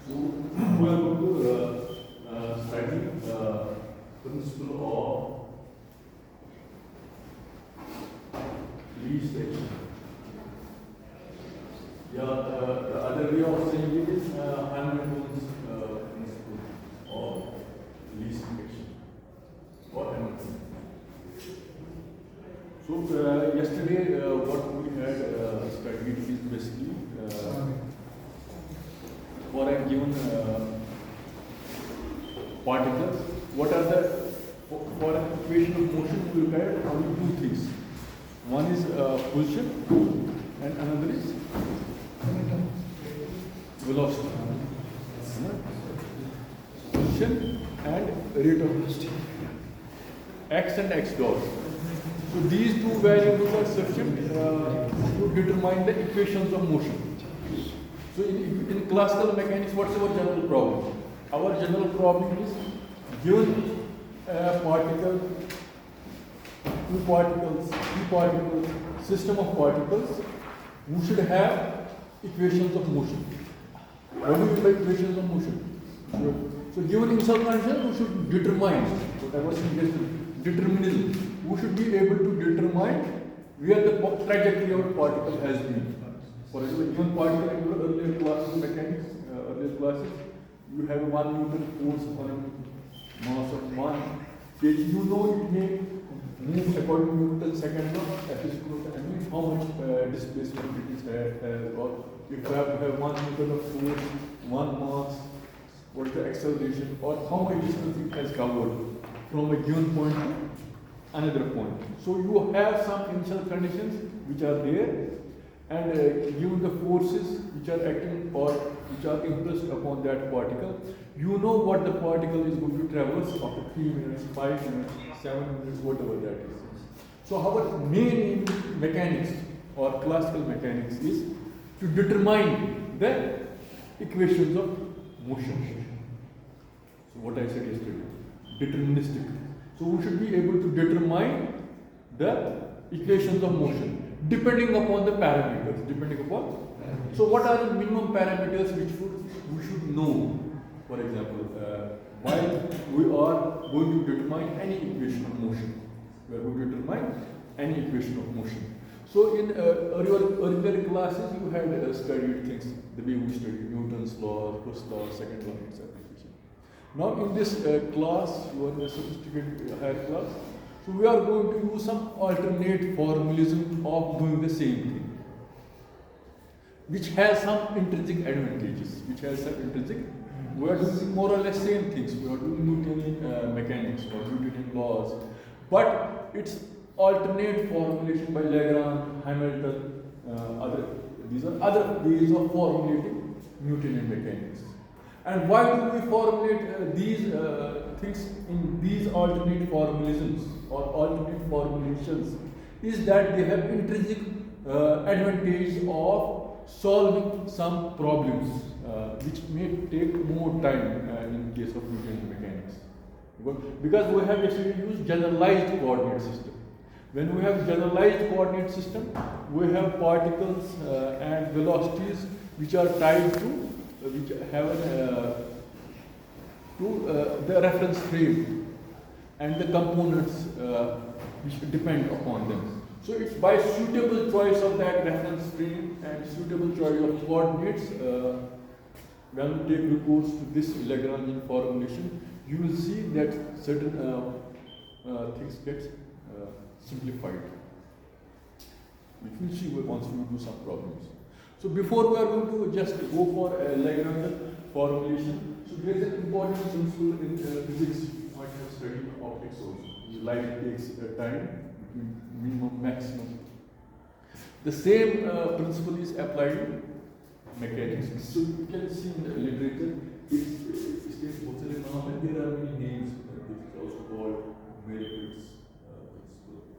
So we are going to study principle of least action. Yeah, the other way of saying it is Hamilton's principle of least action or Hamilton. So yesterday, what we had studied is basically for a given particle, what are the for an equation of motion we look at only two things. One is position and another is velocity. Position and rate of velocity. X and x dot. So these two variables are sufficient to determine the equations of motion. So in classical mechanics, what's our general problem? Our general problem is given a particle, two particles, three particles, system of particles, we should have equations of motion. What do you mean by equations of motion? So given initial condition, we should determine, what I was saying, determinism. We should be able to determine where the trajectory of a particle has been. For example, given particle in your earlier classes, mechanics, earlier classes, you have 1 Newton force on a mass of 1 kg. You know it may move according to Newton's second law, F is equal to mv, how much displacement it is, or if you have 1 Newton of force, 1 mass, what is the acceleration, or how much distance it has covered from a given point to another point. So you have some initial conditions which are there, and given the forces which are acting or which are impressed upon that particle, you know what the particle is going to traverse after 3 minutes, 5 minutes, 7 minutes, whatever that is. So our main in mechanics or classical mechanics is to determine the equations of motion. So what I said yesterday, deterministic. So we should be able to determine the equations of motion depending upon the parameters, So what are the minimum parameters which we should know? For example, while we are going to determine any equation of motion, we are going to determine any equation of motion. So in earlier classes, you had studied things the way we studied Newton's law, first law, second law, its application. Now in this class, you are in a sophisticated higher class, so we are going to use some alternate formalism of doing the same thing, which has some intrinsic advantages, we are doing more or less same things, we are doing Newtonian mechanics or Newtonian laws, but it's alternate formulation by Lagrange, Hamilton, these are other ways of formulating Newtonian mechanics. And why do we formulate these things in these alternate formalisms or alternate formulations? Is that they have intrinsic advantage of solving some problems which may take more time in case of Newtonian mechanics. Because we have actually used generalized coordinate system. When we have generalized coordinate system, we have particles and velocities which are tied to which have the reference frame and the components which depend upon them. So it's by suitable choice of that reference frame and suitable choice of coordinates, when we take recourse to this Lagrangian formulation, you will see that certain things get simplified, which we'll see once we do some problems. So before we are going to just go for a Lagrangian formulation, so there is an important principle in physics you might have studied optics also. Light takes time between minimum maximum. The same principle is applied in mechanics. So you can see in the literature, it states and there are many names. It is also called Merkel's principle.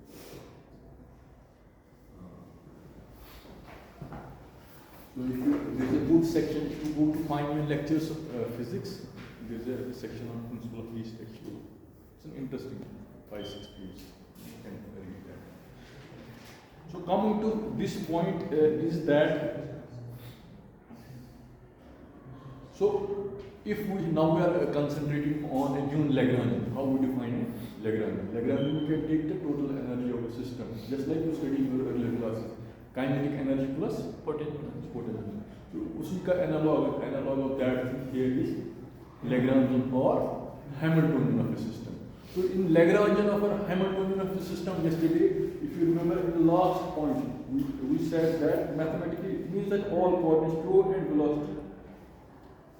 So there is a good section, if you go to final lectures of physics, there is a section on principle of least action. It's an interesting 5-6 pages. You can read that. So coming to this point is that, So if we now we are concentrating on a given Lagrangian, how we define a Lagrangian? Lagrangian, we can take the total energy of a system, just like you studied in your earlier classes. Kinetic energy plus potential. So उसी का analog of that here is Lagrangian or Hamiltonian of a system. So in Lagrangian or Hamiltonian of the system, yesterday, if you remember in the last point, we said that mathematically it means that all coordinates flow and velocity.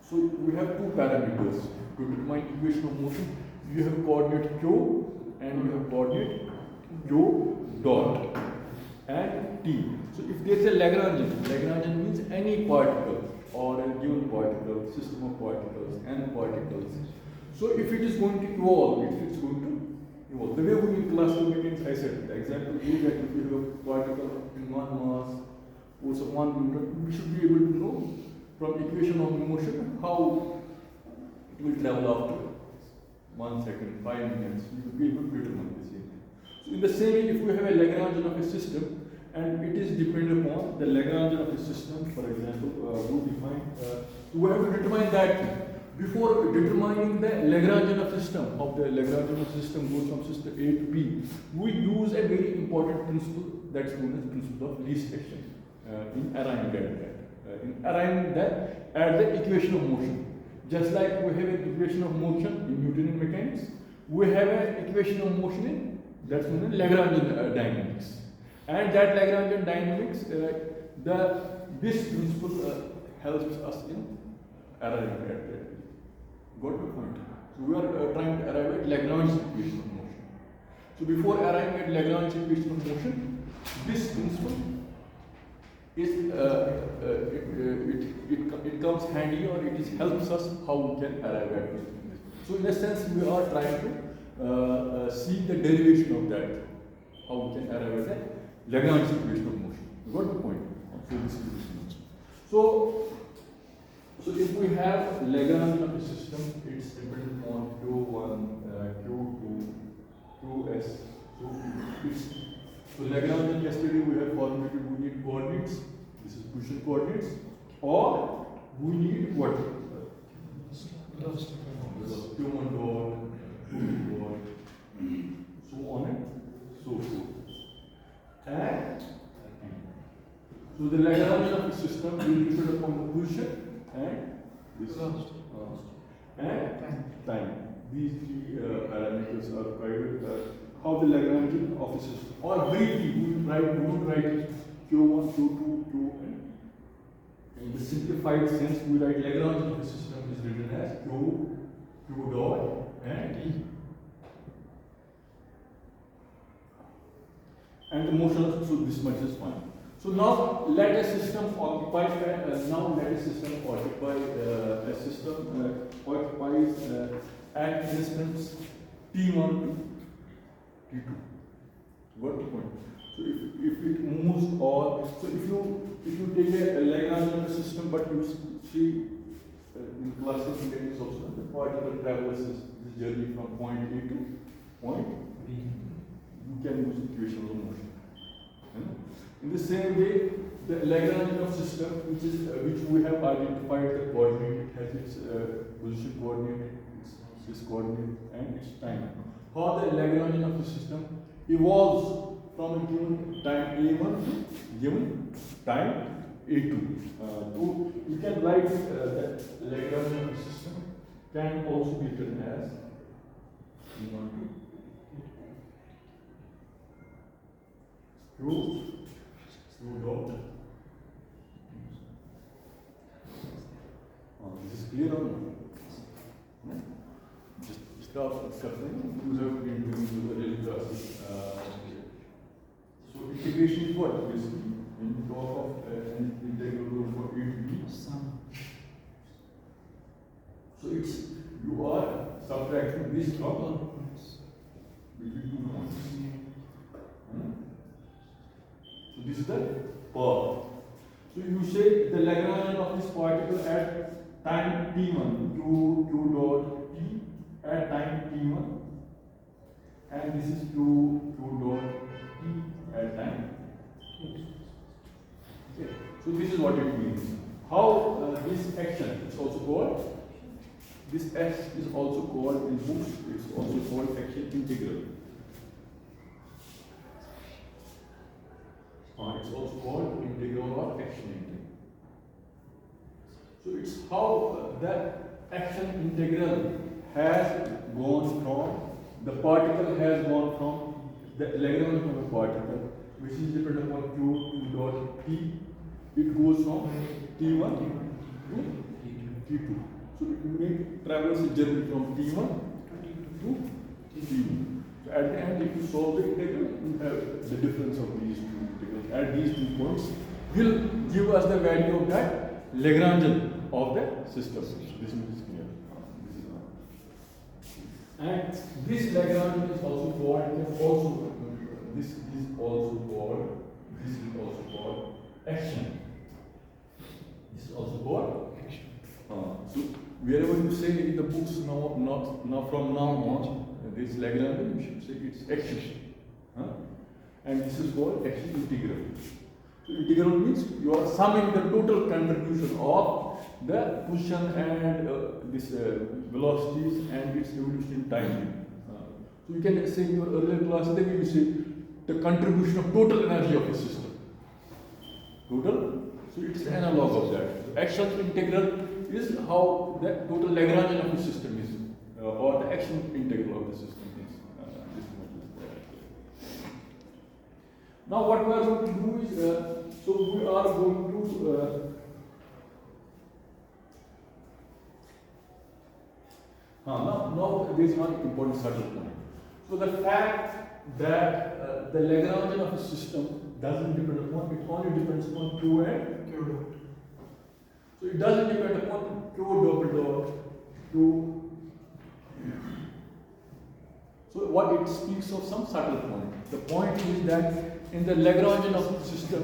So we have two parameters to determine equation of motion. You have coordinate q and you have coordinate q dot and t. So if there is a Lagrangian means any particle or a given particle, system of particles and particles. So if it is going to evolve, the way we in classical mechanics, I said, the example is that if you have a particle in one mass, also 1 newton, we should be able to know from equation of motion how it will travel after 1 second, 5 minutes. We will be able to determine the same thing. So in the same way, if we have a Lagrangian of a system and it is dependent upon the Lagrangian of a system, for example, we have to determine that thing. Before determining the Lagrangian of system, goes from system A to B, we use a very important principle that's known as principle of least action in arriving at that. At the equation of motion. Just like we have an equation of motion in Newtonian mechanics, we have an equation of motion in that's known as Lagrangian dynamics. And that Lagrangian dynamics, this principle helps us in arriving at that. Got the point? So we are trying to arrive at Lagrange equation of motion. So before arriving at Lagrange equation of motion, this principle is it comes handy or it helps us how we can arrive at this. So in a sense, we are trying to see the derivation of that, how we can arrive at a Lagrange equation of motion. Got the point? So this is so if we have Lagrange of a system, it's dependent on Q1, Q2, Qs. So Lagrangian, yesterday we have formulated we need coordinates. This is position coordinates, or we need what? Q1 dot, Q2 dot, so on and so forth. And so the Lagrangian of the system will depend upon the position and this and time. These three parameters are provided. How the Lagrangian of the system, or briefly, we will write Q1, Q2, Qn. In the simplified sense, we write Lagrangian of the system is written as Q dot and E. And the motion, so this much is fine. So now let a system occupy a system occupies at instance T1 to T2. Got the point? So if it moves or so if you take a Lagrangian system, but you see in classical mechanics also the particle travels this journey from point A to point B. You can use equations of motion. In the same way, the Lagrangian of system, which we have identified the coordinate, it has its position coordinate, its coordinate, and its time. How the Lagrangian of the system evolves from a given time A1 to given time A2. So you can write that Lagrangian of the system can also be written as E1 to Q dot. This is clear or not? Just something you have been doing the daily classes. So integration is what? Basically, when you talk of an integral for A to B. So it's you are subtracting this from between 2 points. So this is the path. So you say the Lagrangian of this particle at time t1, q dot t at time t1, and this is q dot t at time t. Okay. So this is what it means. How this action, it's also called, this S is also called in books, it's also called action integral. It's also called integral or action integral. So it's how that action integral has gone from, the particle has gone from the Lagrange of a particle, which is dependent upon q dot t. It goes from t1 to t2. So it may traverse a journey from t1 to t2. So at the end, if you solve the integral, you have the difference of these two integrals at these 2 points will give us the value of that Lagrangian of the system. This is clear. And this Lagrangian is also called, this is also called action. This is also called action. So wherever you say in the books now from now on, this Lagrangian, you should say it's action. And this is called action integral. So integral means you are summing the total contribution of the position and this velocities and its evolution in time. So you can say in your earlier class, then you say the contribution of total energy of the system. Total. So it's an analog of that. So action integral is how the total Lagrangian of the system is, or the action integral of the system is. Now what we are going to do is, so we are going to now there is one important subtle point. So the fact that the Lagrangian of a system doesn't depend upon, it only depends upon Q and Q dot. So it doesn't depend upon Q double dot, Q. So what it speaks of some subtle point. The point is that in the Lagrangian of the system,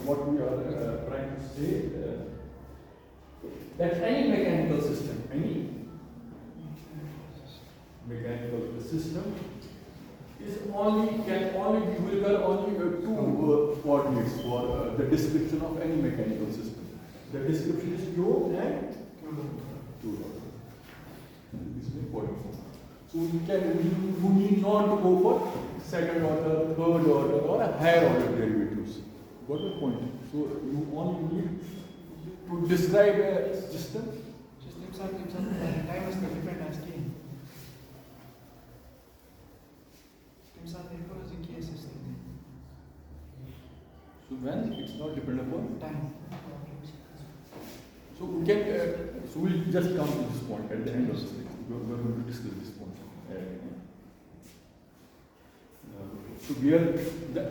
what we are trying to say, that any mechanical system, is can only be will only two coordinates for the description of any mechanical system. The description is Q and Q dot. This is important. So you need not to go for second order, third order, or a higher order derivatives. Got the point? So you only need to describe a system. Time is different as t. So when it's not dependent upon time. So we can. So we'll just come to this point at the end of this thing. We're going to discuss this point. So here the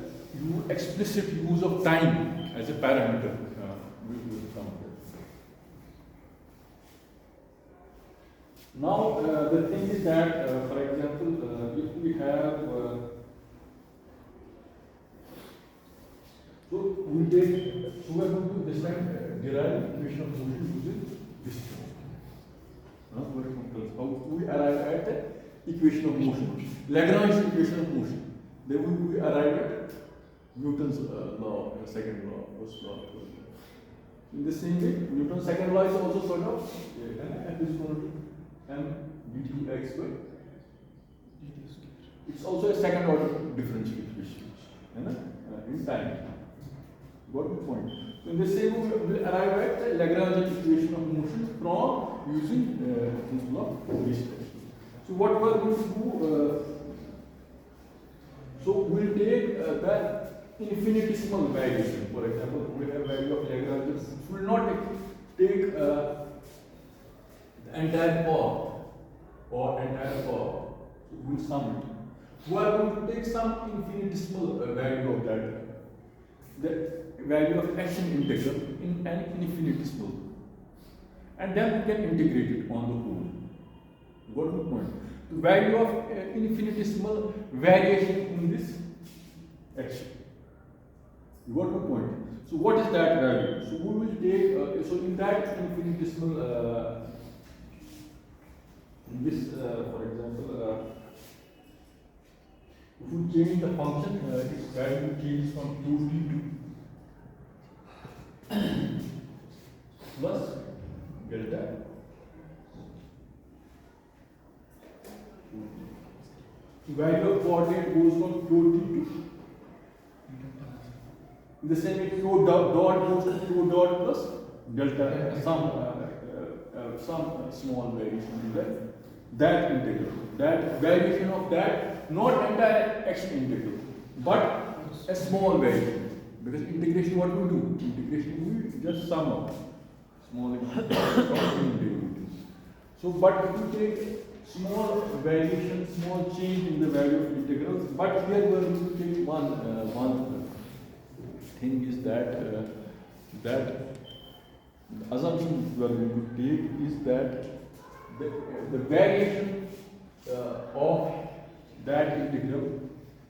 explicit use of time as a parameter will come here. Now the thing is that, for example, if we have, so we take, so we are going to this time derive equation of motion using this one. How we arrive at the equation of motion, Lagrange equation of motion. Then we arrive at Newton's law, second law, first law. In the same way, Newton's second law is also sort of f is equal to m dx by dt. It's also a second order differential equation in time. Got the point? So in the same way, we will arrive at the Lagrange equation of motion from using principle of least. So what we are going to do? So we will take the infinitesimal variation. For example, we have value of Lagrange. We will not take the entire power or entire power. So we will sum it. We are going to take some infinitesimal value of that. The value of action integral in an infinitesimal. And then we can integrate it on the whole. Got the point? The value of infinitesimal variation in this action. You got the point? So what is that value? So we will take, so in that infinitesimal, in this, for example, if we change the function, its value changes from q to plus delta. Value of coordinate goes from QT to the same way Q dot goes to Q dot plus delta, some small variation in that integral. That variation of that, not entire action integral, but a small variation. Because integration, what we do? Integration, we just sum up small derivatives. So, but if you take small variation, small change in the value of integrals, but here we are going to take one thing is that that the assumption we are going to take is that the variation of that integral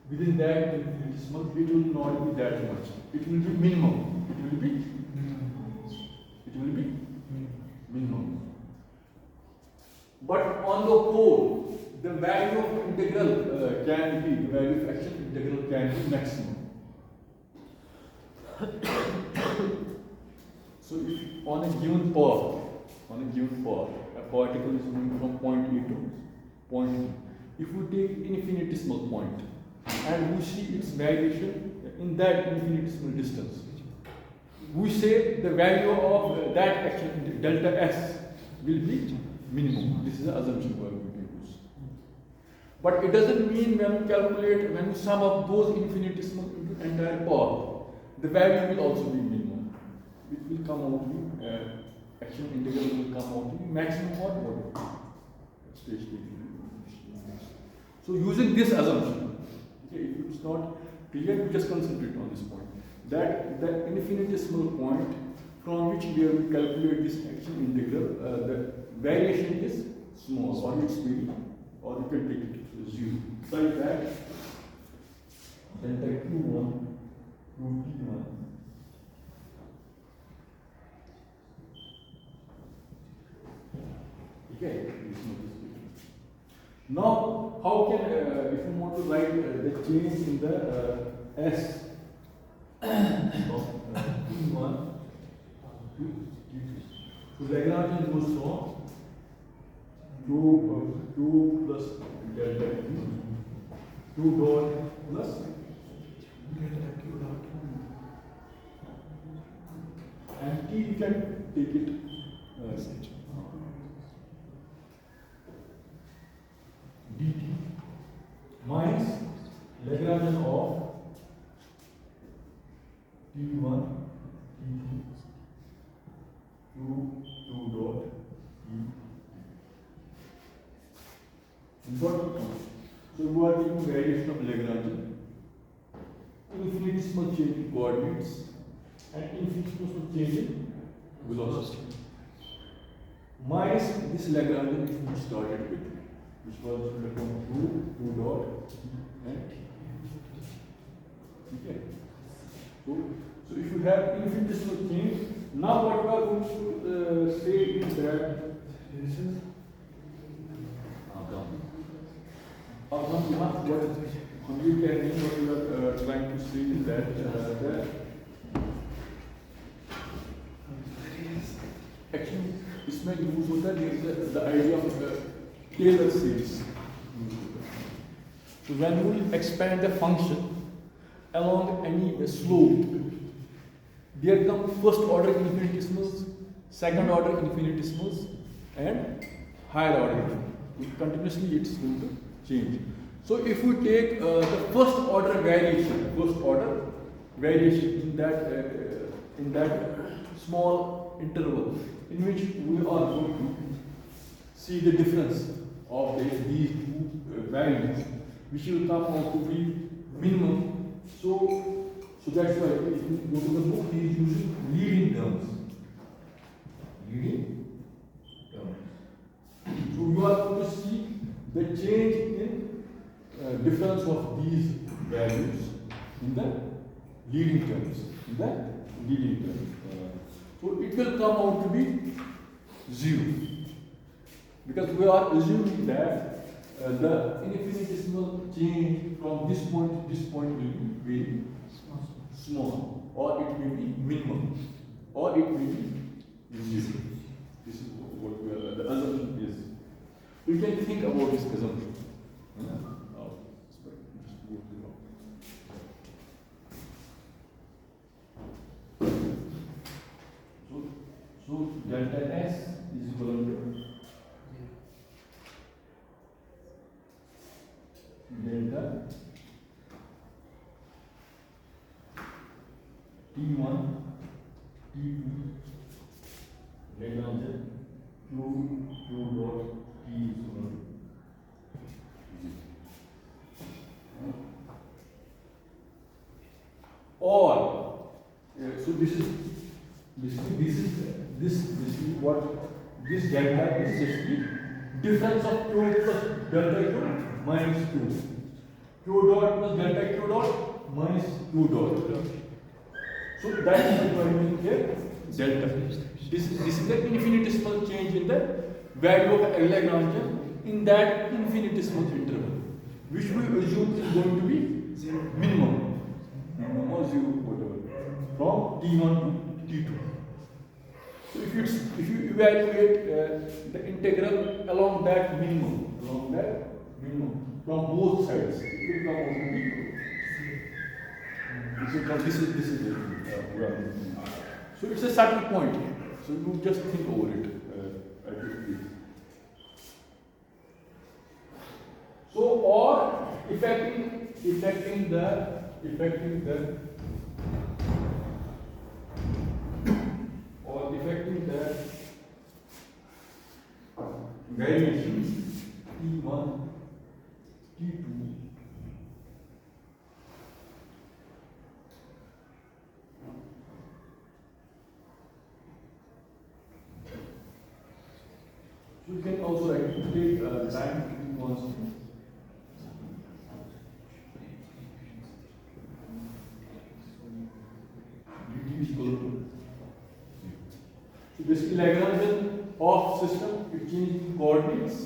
within that infinitesimal, it will not be that much. It will be minimum. It will be minimum. But on the whole, the value of integral can be, the value of action integral can be maximum. So if on a given path, a particle is moving from point A to point B. If we take infinitesimal point and we see its variation in that infinitesimal distance, we say the value of that action delta S will be minimum. This is the assumption we are going to use. But it doesn't mean when we sum up those infinitesimal into entire path, the value will also be minimum. It will come out to be, action integral will come out to be maximum or whatever. So using this assumption, okay, if it's not clear, we just concentrate on this point. That the infinitesimal point from which we will calculate this action integral, the variation is small, or it's very, or you can take it to 0. Like that, delta Q1 to T1. Okay, now how can, if you want to write the change in the S of T1 to T2. So Lagrangian goes from Q plus delta Q dot plus Delta Q dot. and T you can take it dt minus Lagrangian of T1 T2 2 dot E. Important point. So we are taking variation of Lagrangian, infinitesimal change in coordinates, and infinitesimal change in velocity. Minus this Lagrangian which we started with, which was from 2 dot and okay. So if you have infinitesimal change, now what we are going to say is that this is what we are trying to say is that actually इसमें use होता है the idea of Taylor series. So when we expand the function along any slope, there come first order infinitesimals, second order infinitesimals, and higher order. Continuously it's going to change. So if we take the first order variation in that small interval in which we are going to see the difference of these two values, which will come out to be minimum. So that's why if you go to the book, he is using leading terms. So you are going to see the change in difference of these values in the leading terms. So it will come out to be 0. Because we are assuming that the infinitesimal change from this point to this point will be very small, or it will be minimum, or it will be is zero. This is what we are, the assumption is. We can think about this assumption. Yeah. Now, just go to the So delta S is equal to delta T1, T2, Lagrange Q dot T is equal to or so this is what this delta is just the difference of Q plus delta Q minus Q. Q dot plus delta Q dot minus Q dot. So that is what we are using here delta. This is the infinitesimal change in the value of Lagrange in that infinitesimal interval, which we assume is going to be minimum or zero, whatever, from T1 to T2. So if you evaluate the integral along that minimum, from both sides, it will come out to be. This is it. So it's a subtle point. So you just think over it. So or affecting the variations T1, T2. So you can also take time T constant. Dt is equal to. So basically Lagrangian of system, it changes coordinates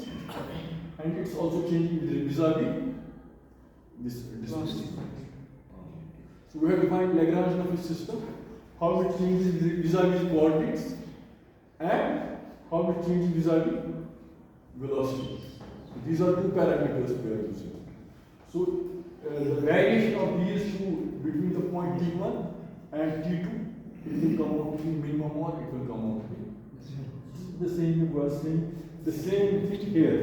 and it's also changing vis-a-vis this distance. So we have defined Lagrangian of a system, how it changes vis-a-vis coordinates and how it changes vis-a-vis velocity. So these are two parameters we are using. So the variation of these two between the point T1 and T2, it will come out to be minimum or it will come out to be the same we are saying, the same thing here.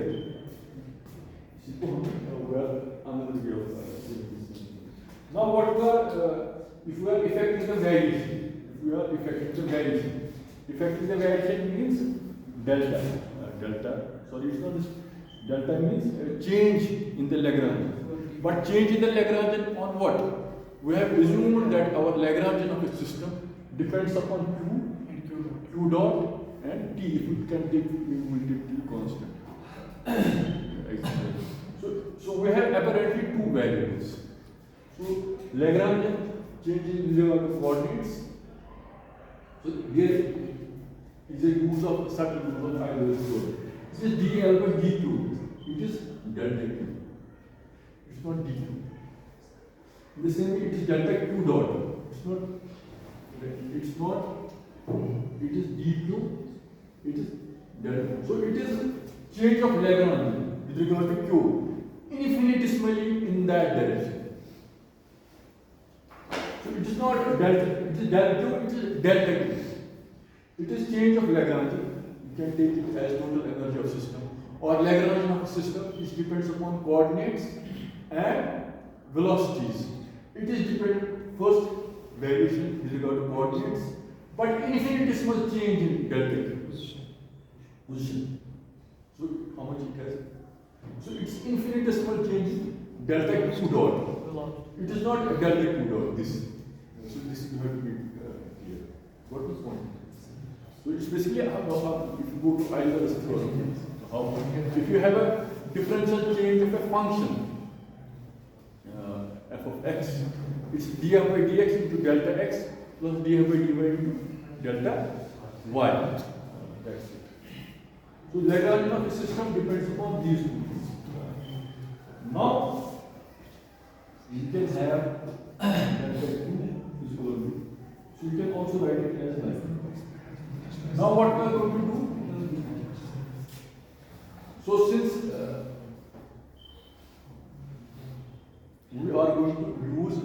Well, another way of saying this. Now what we are, if we are affecting the variation, affecting the variation means delta. Sorry, it's not this. Delta means change in the Lagrange. But change in the Lagrange on what? We have assumed that our Lagrangian of a system depends upon Q and Q dot and T. If we can take, we will take T constant. So we have apparently two variables. So Lagrangian changes in the coordinates. So here is a use of subtle use of either sort. This is dl by dq. It is delta q. It's not dq. In the same way, it is delta q dot. It's not. It is dq. It is delta. So it is change of Lagrange with regard to q infinitesimally in that direction. So it is not delta. It is delta q. It is delta q. It is change of Lagrange. You can take it as total energy of system or Lagrange of system, which depends upon coordinates and velocities. It is dependent first variation with regard to coordinates, but infinitesimal change in delta position. So how much it has? So it's infinitesimal change in delta q dot. It is not a delta q dot. This. So this you have to be clear. What was one? So it's basically if you go to either theorem, if you have a differential change of a function f of x, it's df by dx into delta x plus df by dy into delta y. That's it. So Lagrangian of the system depends upon these two things. Now you can have delta q is equal to. So you can also write it as like. Now what we are going to do? So since we are going to use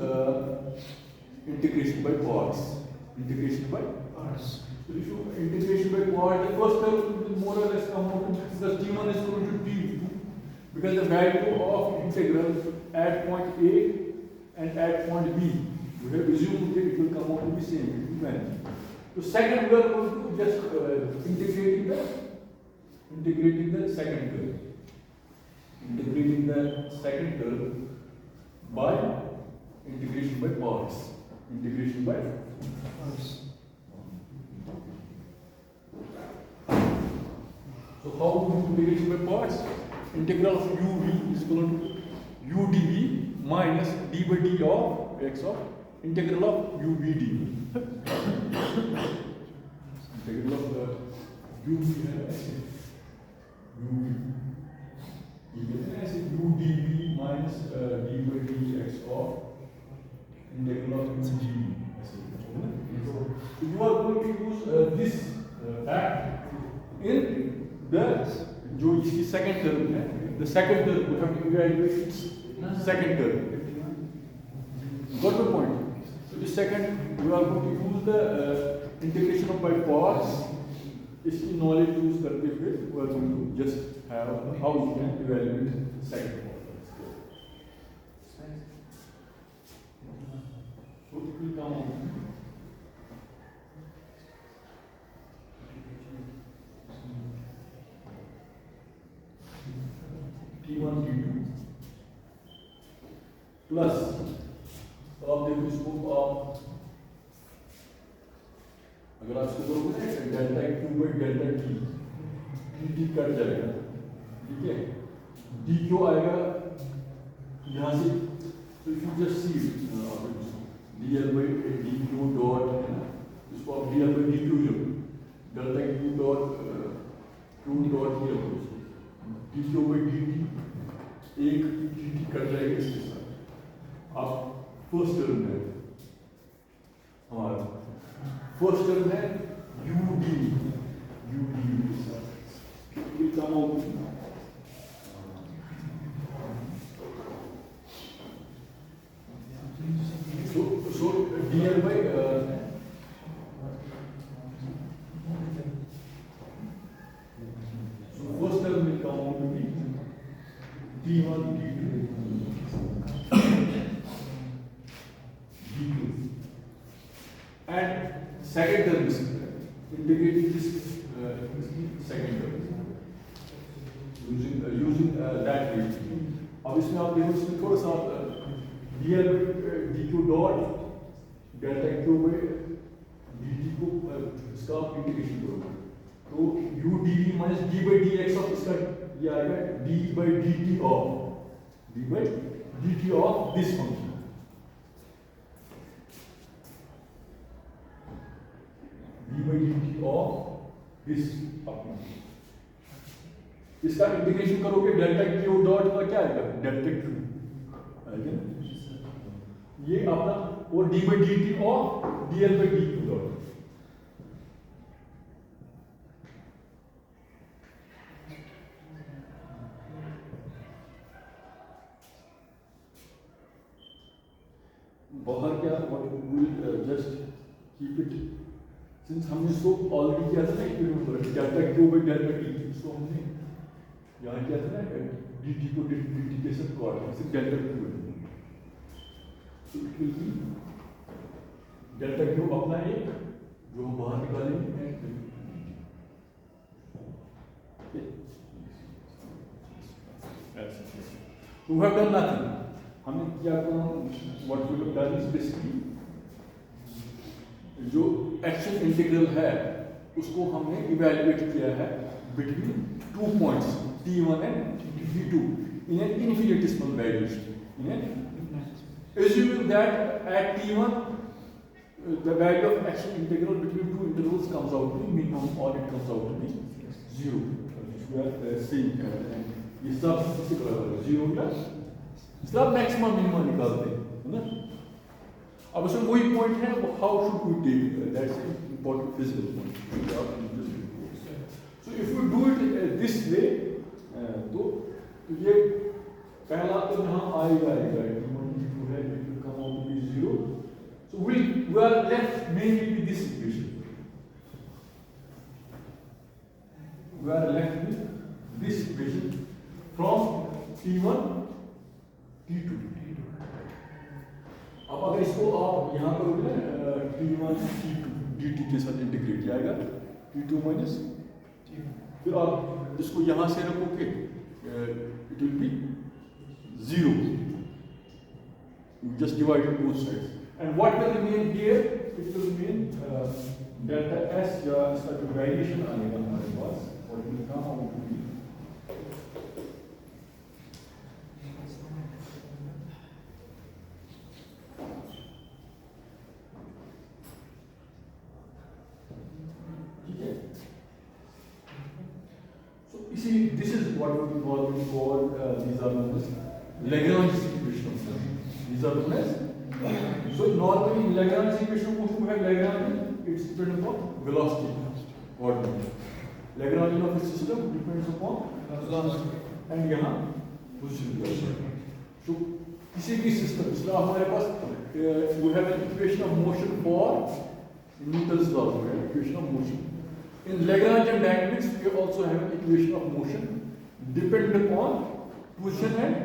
integration by parts. Integration by parts. So if you integration by part, the first term will more or less come out to because t1 is going to d2 because the value of integral at point A and at point B, we have assumed that it will come out to be same. So second we are going to just integrating the second term. Integrating the second term by integration by parts. Integration by parts. So how do we integration by parts? Integral of uv is equal to u dv minus d by d of x of integral of u v dv. Integral of u v ऐसे u dv minus d by dx of integral of u dv. So you are going to use this fact in the जो इसकी second term है, the second term we have to evaluate its second term. Got the point? So the second we are going to use the integration of by parts. इसकी knowledge use करते हुए we are going to just have how we can evaluate the second part. So it will come out. T1 T2 plus आप देखो इसको आप अगर आप इसको करोगे ना delta Q by delta T dt cut जाएगा, ठीक है? d क्यों आएगा यहाँ से? तो if you just see dl by dq dot है ना, इसको आप dl by dq low, delta Q dot Q dot ये लो, dq by dt एक dt कट जाएगा इसके साथ. आप फर्स्ट टर्म है हमारा फर्स्ट टर्म है ud के साथ ये कम होगी. So dl by so first term will come out to be d1 d2 and second term is integrating this second term using that way. अब इसमें आप देखो इसमें थोड़ा सा dl by dq dot delta q by dt को इसका आप इंटीग्रेशन करोगे तो u dv minus d by dx of इसका ये आएगा d by dt of this function. d by dt of this function. इसका इंटीग्रेशन करोगे डेल्टा q डॉट का क्या आएगा डेल्टा q आएगा ये अपना वो d by dt of dl by dq dot. बाहर क्या what we will just keep it since हमने इसको ऑलरेडी किया था ना delta q by delta t इसको हमने यहाँ किया था ना dt को dt के साथ कॉट सिर्फ डेल्टा q है so it will be delta q अपना एक जो हम बाहर निकालेंगे we have done nothing. हमने क्या काम what we have done is basically जो एक्शन इंटीग्रल है उसको हमने इवैल्यूएट किया है between 2 points t1 and t2 in an infinitesimal values. Assuming that at t1 the value of action integral between two intervals comes out to be minimum or it comes out to be 0. We are saying ये सब 0 का इसका maximum minimum निकालते हैं है ना. अब उसमें वही पॉइंट है how should we take that's important physical point. this way, तो ये पहला तो यहाँ आएगा T1 T2 है, it will come out to be 0. So we are left mainly with this equation. We are left with this equation from T1 T2. अब अगर इसको आप यहाँ पर T1 T2 dt के साथ इंटीग्रेट किया जाएगा T2 माइनस, फिर आप इसको यहाँ से रखोगे, it will be 0. You just divide both sides. And what will remain here? It will remain delta S या इसका जो वेरिएशन आएगा हमारे पास, और it will come out to be this is what we call these are known as Lagrange equation of motion. These are known as, so normally Lagrange equation of motion, we have Lagrange, it's dependent upon velocity coordinate. Lagrange of the system depends upon velocity and यहाँ position velocity. So किसी भी system, इसलिए हमारे पास we have an equation of motion for Newton's law, we have equation of motion. In Lagrangian dynamics, we also have an equation of motion dependent upon position and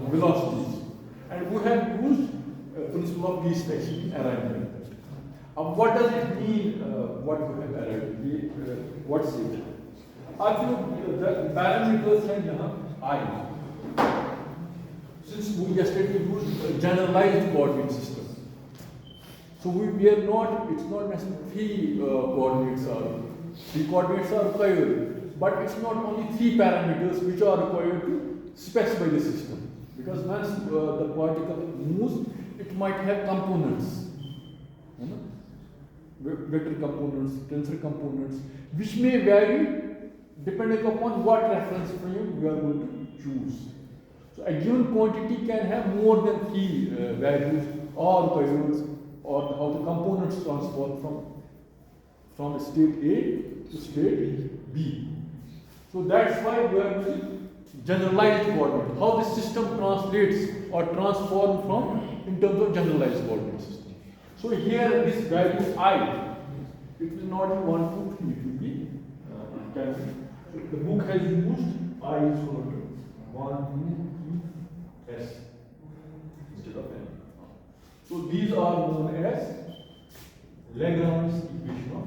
velocities. And we have used principle of least extreme arrangement. What does it mean, what we have arrived? What's it? The parameters are here, I. Since we yesterday used a generalized coordinate system. So we are not, it's not necessarily three coordinates are. Three coordinates are required, but it's not only three parameters which are required to specify the system. Because once the particle moves, it might have components, you know, vector components, tensor components, which may vary depending upon what reference frame we are going to choose. So a given quantity can have more than three values or requirements, or how the components transform from state A to state B. So that's why we are using generalized coordinate. How the system translates or transforms from in terms of generalized coordinate system. So here this value I, it will not be 1, 2, 3, it will be cancelled. So the book has used I is equal to 1, 2, 3, S instead of N. So these are known as Lagrange equation of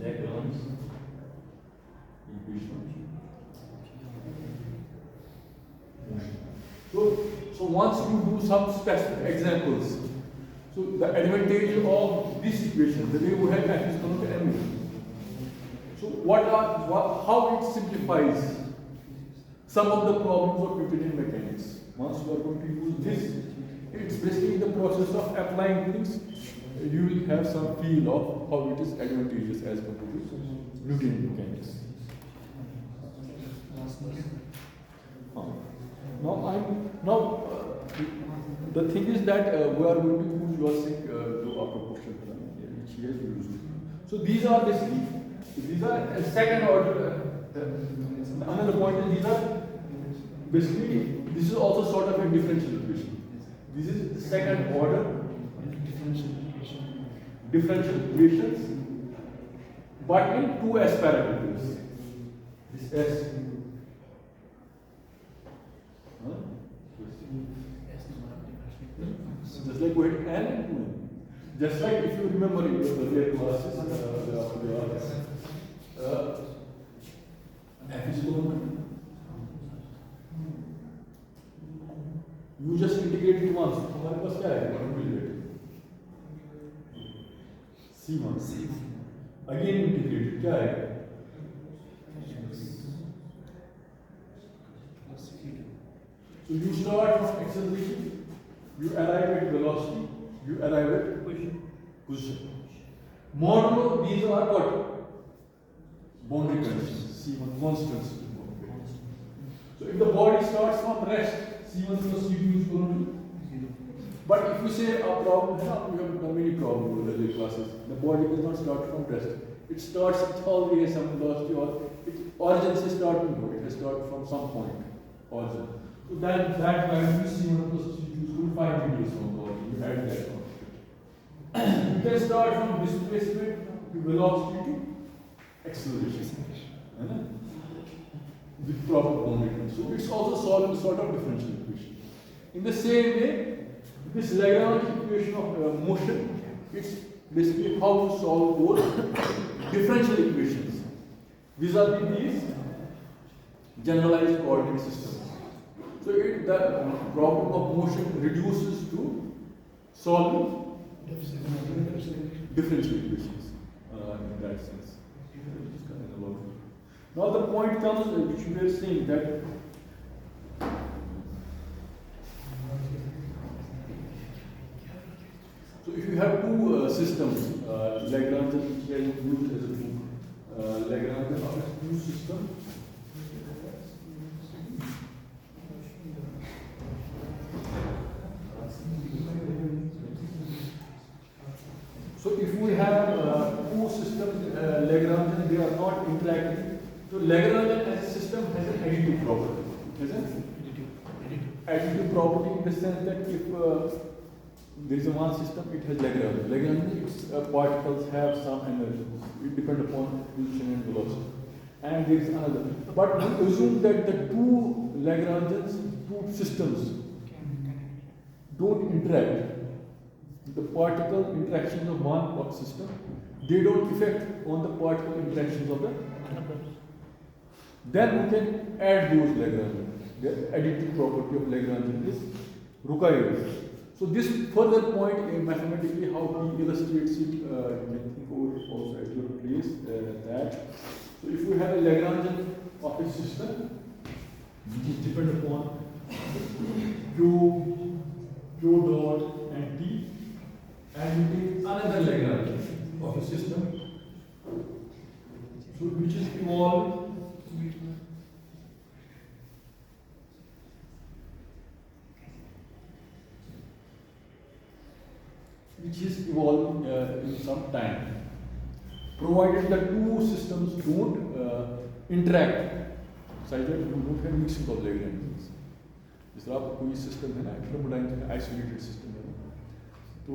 Lagrange equation of motion. So once you do some specific examples, so the advantage of this equation, the way we have F is equal to M. So how it simplifies some of the problems of Newtonian mechanics. Once you are going to use this, it's basically the process of applying things. You will have some feel of how it is advantageous as compared to Newtonian mechanics. The thing is that we are going to use your to a proportion which he has used. So these are basically, these are second order. Another point is these are basically, this is also sort of a differential equation. This is second order differential equations, but in 2S parameters. This S. Just like we had N and 2N. Just like if you remember in your earlier classes, F is equal to, you just integrate it once. हमारे पास क्या है? C1. Again integrated, क्या है? So you start from acceleration, you arrive at velocity, you arrive at position. Modulo, these are what? Boundary conditions. C1 constants. So if the body starts from rest, C1 plus C2 is going to. But if you say a problem, we have done many problems in the classes. The body does not start from rest. It starts at always some velocity, or its origin is starting point. It has started from some point, origin. So that value is C1 plus C2 is 5 meters from the origin. You add that one. You can start from displacement to velocity to acceleration. With proper boundary. So it's also solving sort of differential equation. In the same way, this Lagrange equation of motion, it's basically how to solve those differential equations vis-a-vis these generalized coordinate systems. So the problem of motion reduces to solving differential equations in that sense. Now the point comes, which we are saying that so if you have two systems, Lagrange which are used as a book, Lagrange of two system. So if we have two systems, Lagrange, they are not interacting. So Lagrange as a system has an additive property. Has an additive property in the sense that if there is a one system, it has Lagrange. Lagrange particles have some energy. It depends upon position and velocity. And there is another. But we assume that the two Lagranges, two systems, don't interact. The particle interactions of one system, they don't affect on the particle interactions of the. Then we can add those Lagrange. The additive property of Lagrange is required. So this further point in mathematically how he illustrates it, you can think over it also at your place that. So if we have a Lagrange of a system, which is dependent upon Q dot and T, and we take another Lagrange of a system, so which is evolved in some time, provided the two systems don't interact, such that you don't have mixing of Lagranges. जिस तरह आपका कोई system है ना, thermodynamic isolated system है ना, तो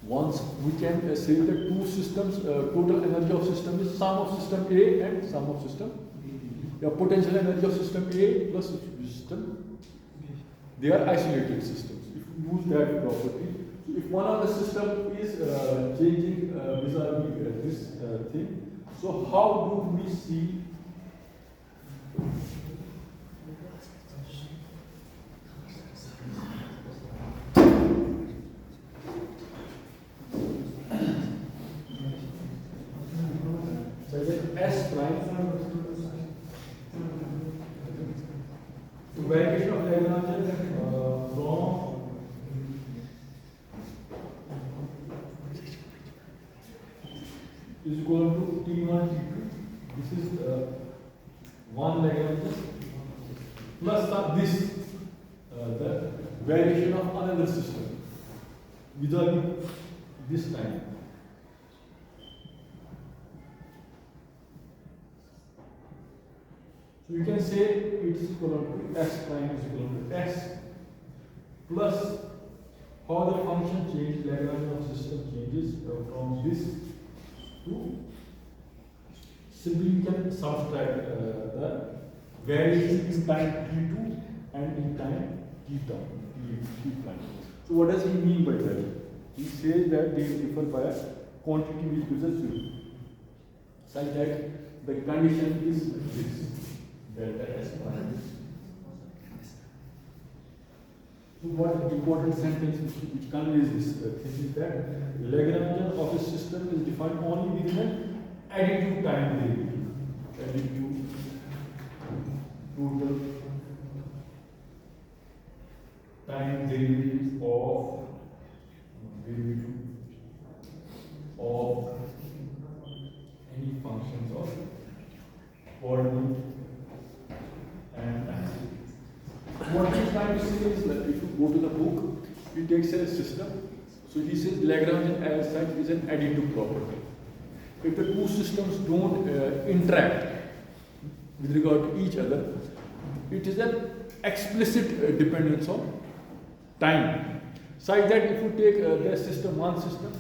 once we can say that two systems, total energy of system is sum of system A and sum of system B. The potential energy of system A plus system, they are isolated systems. If you use that property, so if one of the system is changing vis-a-vis this thing, so how do we see S prime variation of Lagrange from is equal to T1, T2. This is one Lagrange plus this the variation of another system vis-a-vis this time. So you can say it is equal to S prime is equal to S plus how the function changes, Lagrange of system changes from this to, simply you can subtract the variation in time t2 and in time t prime. So what does he mean by that? He says that they differ by a quantity which gives us 0, such that the condition is this. Delta S prime. So what important sentence which conveys this thing is that Lagrangian of a system is defined only within an additive time derivative. Additive total time derivative of any functions of coordinate and time. What he's trying to say is that if you go to the book, he takes a system. So he says Lagrangian as such is an additive property. if the two systems don't interact with regard to each other, it is an explicit dependence on time. Such that if you take the system, one system,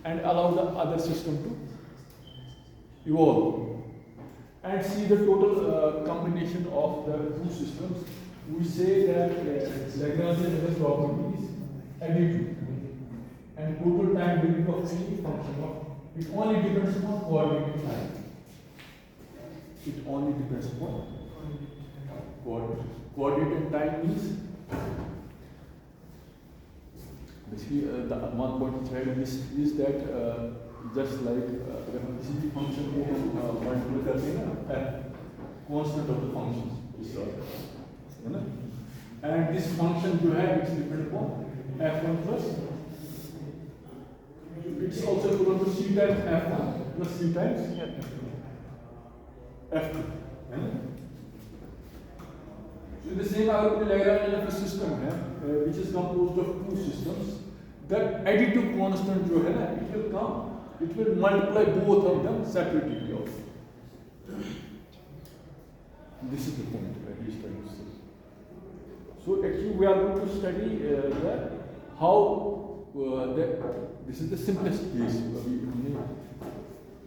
and allow the other system to evolve and see the total combination of the two systems, we say that Lagrangian has a property is additive and total time derivative of any function of it only depends upon coordinate time. It only depends upon coordinate time means basically the one point which I had is that just like अगर हम किसी भी function को multiply करते हैं ना constant of the function इस तरह है ना, and this function जो है it's depend upon f1 plus it's also equal to c times f1 plus c times f2 है ना. So the same अगर Lagrangian of a system है which is composed of two systems, that additive constant जो है ना, it will multiply both of them separately also. This is the point that he is trying to say. So actually we are going to study how this is the simplest case.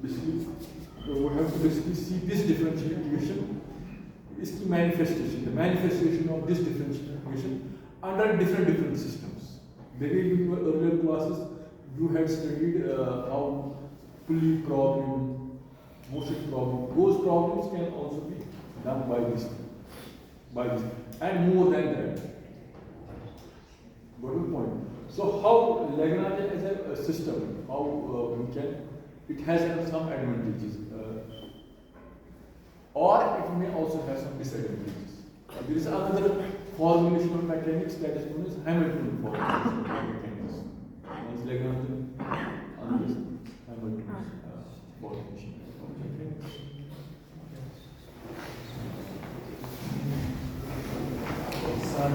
Basically, we have to basically see this differential equation, its manifestation, the manifestation of this differential equation under different systems. Maybe in your earlier classes you had studied how pulley problem, motion problem. Those problems can also be done by this, and more than that. What is the point? So how Lagrangian as a system, how we can, it has some advantages, or it may also have some disadvantages. There is another formulation of mechanics that is known as Hamiltonian formulation of mechanics. One is Lagrangian, another is Hamiltonian formulation of mechanics. Sir,